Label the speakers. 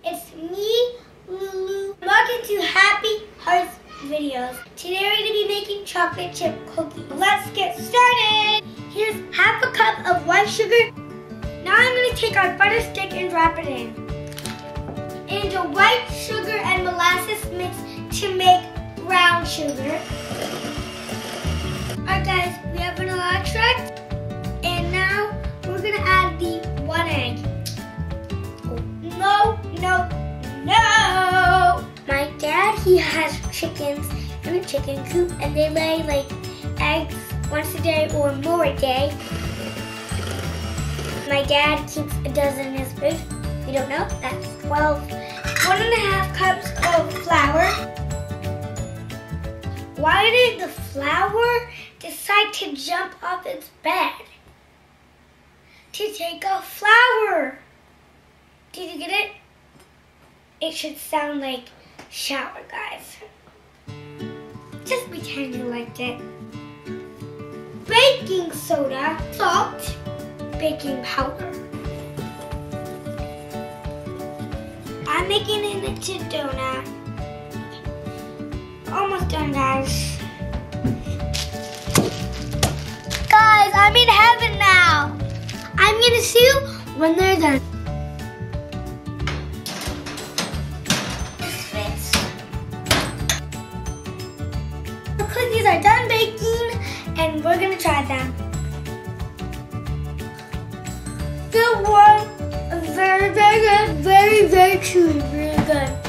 Speaker 1: It's me, Lulu. Welcome to Happy Hearts Videos. Today we're going to be making chocolate chip cookies. Let's get started. Here's half a cup of white sugar. Now I'm going to take our butter stick and drop it in. And a white sugar and molasses mix to make brown sugar. Alright guys, we have vanilla extract. And now we're going to add the 1 egg. No. My dad, he has chickens in a chicken coop and they lay like eggs once a day or more a day. My dad keeps a dozen in his fridge. If you don't know, that's 12. 1.5 cups of flour. Why did the flour decide to jump off its bed to take a flower? Did you get it? It should sound like shower, guys. Just pretend you liked it. Baking soda, salt, baking powder. I'm making it into donut. Almost done, guys. Guys, I'm in heaven now. I'm gonna see you when they're done. This fits. The cookies are done baking, and we're gonna try them. Good one. Very, very good. Very, very chewy. Really good.